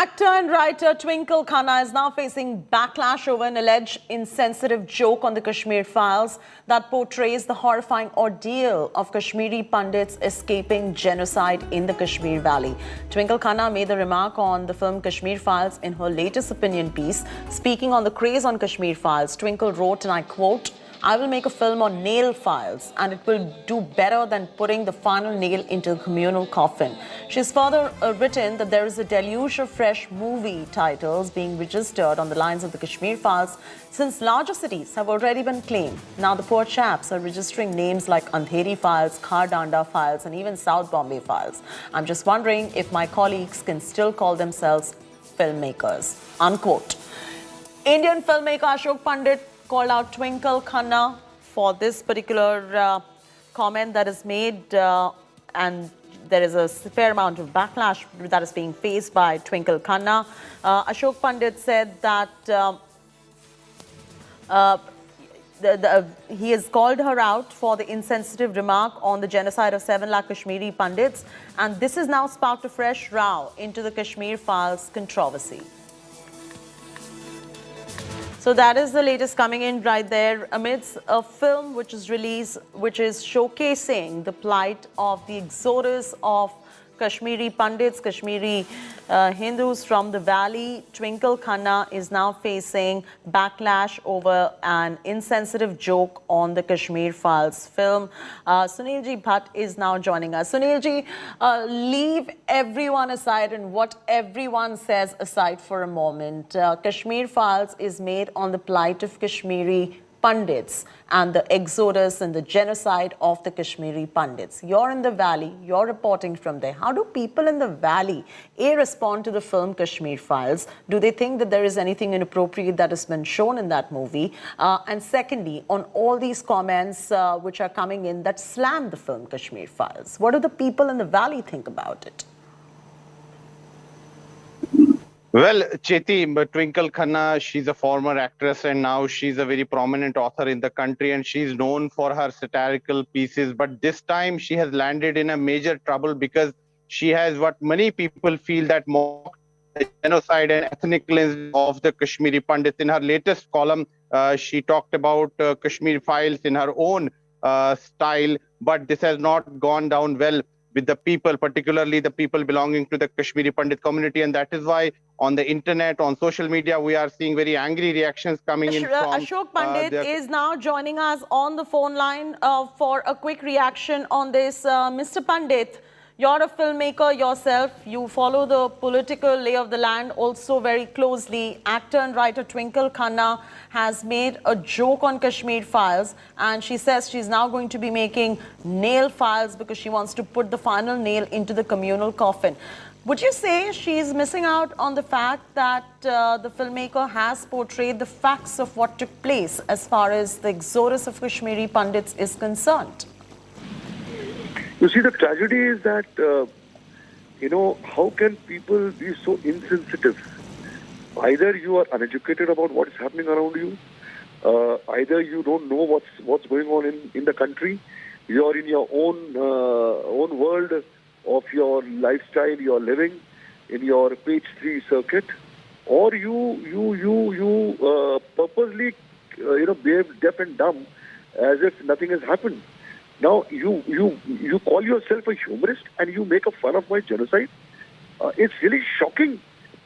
Actor and writer Twinkle Khanna is now facing backlash over an alleged insensitive joke on the Kashmir files that portrays the horrifying ordeal of Kashmiri pundits escaping genocide in the Kashmir Valley. Twinkle Khanna made the remark on the film Kashmir Files in her latest opinion piece. Speaking on the craze on Kashmir Files, Twinkle wrote, and I quote, "I will make a film on nail files and it will do better than putting the final nail into a communal coffin." She's further written that there is a deluge of fresh movie titles being registered on the lines of the Kashmir Files since larger cities have already been claimed. Now the poor chaps are registering names like Andheri Files, Khardanda Files and even South Bombay Files. I'm just wondering if my colleagues can still call themselves filmmakers, unquote. Indian filmmaker Ashok Pandit called out Twinkle Khanna for this particular comment that is made, and there is a fair amount of backlash that is being faced by Twinkle Khanna. Ashok Pandit said that he has called her out for the insensitive remark on the genocide of 7 lakh Kashmiri pundits, and this has now sparked a fresh row into the Kashmir Files controversy. So that is the latest coming in right there amidst a film which is released, which is showcasing the plight of the exodus of Kashmiri pundits, Kashmiri Hindus from the valley. Twinkle Khanna is now facing backlash over an insensitive joke on the Kashmir Files film. Sunilji Bhatt is now joining us. Sunilji, leave everyone aside and what everyone says aside for a moment. Kashmir Files is made on the plight of Kashmiri pundits and the exodus and the genocide of the Kashmiri pundits. You're in the valley, you're reporting from there. How do people in the valley, A, respond to the film Kashmir Files? Do they think that there is anything inappropriate that has been shown in that movie? And secondly, on all these comments which are coming in that slam the film Kashmir Files, what do the people in the valley think about it? Well, Cheti, Twinkle Khanna, she's a former actress and now she's a very prominent author in the country and she's known for her satirical pieces. But this time she has landed in a major trouble because she has what many people feel that mocked the genocide and ethnic cleansing of the Kashmiri Pandits. In her latest column, she talked about Kashmir Files in her own style, but this has not gone down well with the people, particularly the people belonging to the Kashmiri Pandit community. And that is why on the internet, on social media, we are seeing very angry reactions coming in from... Ashok Pandit is now joining us on the phone line for a quick reaction on this. Mr. Pandit, you're a filmmaker yourself. You follow the political lay of the land also very closely. Actor and writer Twinkle Khanna has made a joke on Kashmir Files and she says she's now going to be making nail files because she wants to put the final nail into the communal coffin. Would you say she's missing out on the fact that the filmmaker has portrayed the facts of what took place as far as the exodus of Kashmiri pundits is concerned? You see, the tragedy is that, how can people be so insensitive? Either you are uneducated about what is happening around you, either you don't know what's going on in the country, you are in your own world of your lifestyle, you're living in your page 3 circuit, or you purposely, behave deaf and dumb as if nothing has happened. Now, you call yourself a humorist and you make a fun of my genocide. It's really shocking.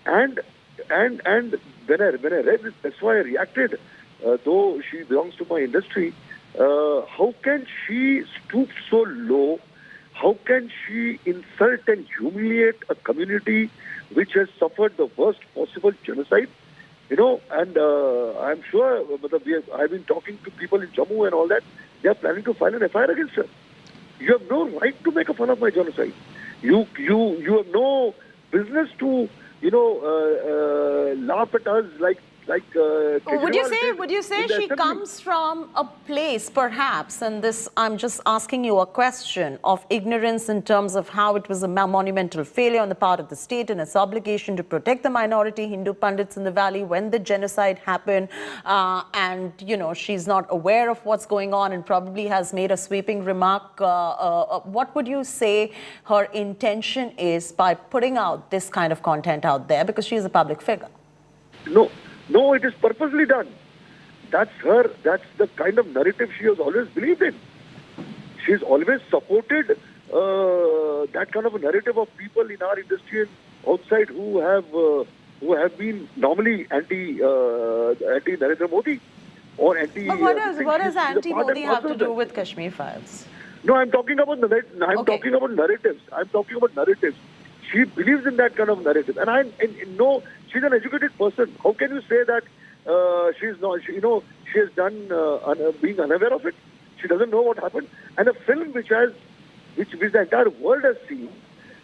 And when I read this, that's why I reacted. Though she belongs to my industry, how can she stoop so low? How can she insult and humiliate a community which has suffered the worst possible genocide? And I'm sure I've been talking to people in Jammu and all that. They are planning to file an FIR against her. You have no right to make a fun of my genocide. You have no business to, laugh at us like like Would you Kejriwal say, did would you say in the she assembly. comes from a place, perhaps, and this, I'm just asking you a question, of ignorance in terms of how it was a monumental failure on the part of the state and its obligation to protect the minority Hindu Pandits in the valley when the genocide happened, and, you know, she's not aware of what's going on and probably has made a sweeping remark. What would you say her intention is by putting out this kind of content out there, because she is a public figure? No, it is purposely done. That's the kind of narrative she has always believed in. She's always supported that kind of a narrative of people in our industry and outside who have been normally anti Narendra Modi or anti. But what does anti-Modi have to do with Kashmir files? No, I'm talking about talking about narratives. I'm talking about narratives. She believes in that kind of narrative, and no, she's an educated person. How can you say that she's not? She has done being unaware of it. She doesn't know what happened. And a film which the entire world has seen,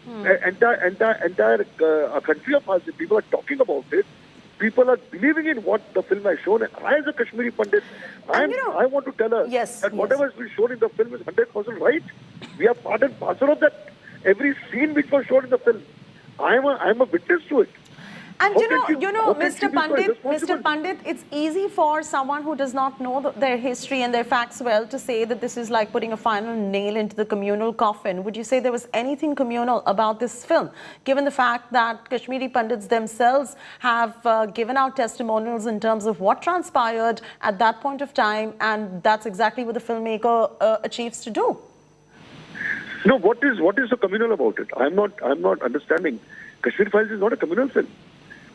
entire country of ours, people are talking about it. People are believing in what the film has shown. I, as a Kashmiri Pandit, I want to tell her that whatever has been shown in the film is 100% right. We are part and parcel of that. Every scene which was shown in the film, I am a witness to it. And Mr. Pandit, it's easy for someone who does not know their history and their facts well to say that this is like putting a final nail into the communal coffin. Would you say there was anything communal about this film, given the fact that Kashmiri Pandits themselves have given out testimonials in terms of what transpired at that point of time, and that's exactly what the filmmaker achieves to do? No, what is so communal about it? I'm not understanding. Kashmir Files is not a communal film.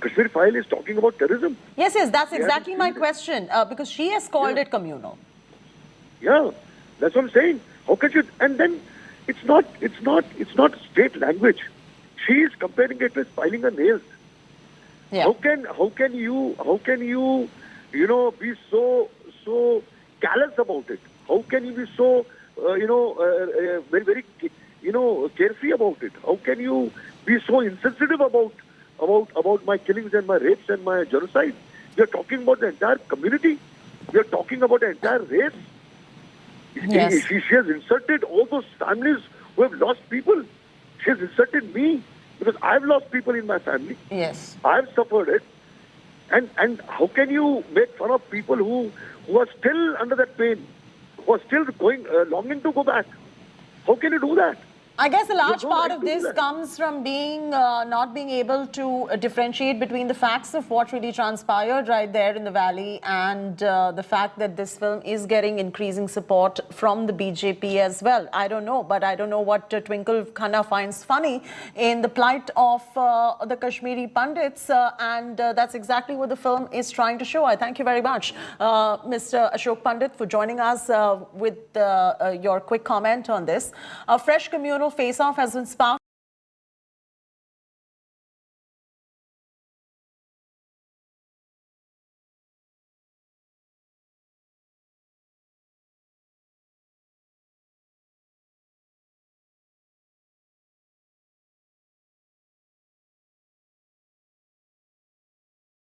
Kashmir File is talking about terrorism. Yes, that's exactly my question, because she has called it communal. Yeah, that's what I'm saying. How can you? And then it's not state language. She is comparing it with filing her nails. Yeah. How can you be so callous about it? How can you be so very carefree about it? How can you be so insensitive about my killings and my rapes and my genocide? We are talking about the entire community. We are talking about the entire race. Yes. She has insulted all those families who have lost people. She has insulted me because I've lost people in my family. Yes. I've suffered it. And how can you make fun of people who are still under that pain, who are still longing to go back? How can you do that? I guess a large part of this comes from not being able to differentiate between the facts of what really transpired right there in the valley and the fact that this film is getting increasing support from the BJP as well. I don't know, but I don't know what Twinkle Khanna finds funny in the plight of the Kashmiri Pandits, and that's exactly what the film is trying to show. I thank you very much, Mr. Ashok Pandit, for joining us with your quick comment on this. A fresh communal face-off has been sparked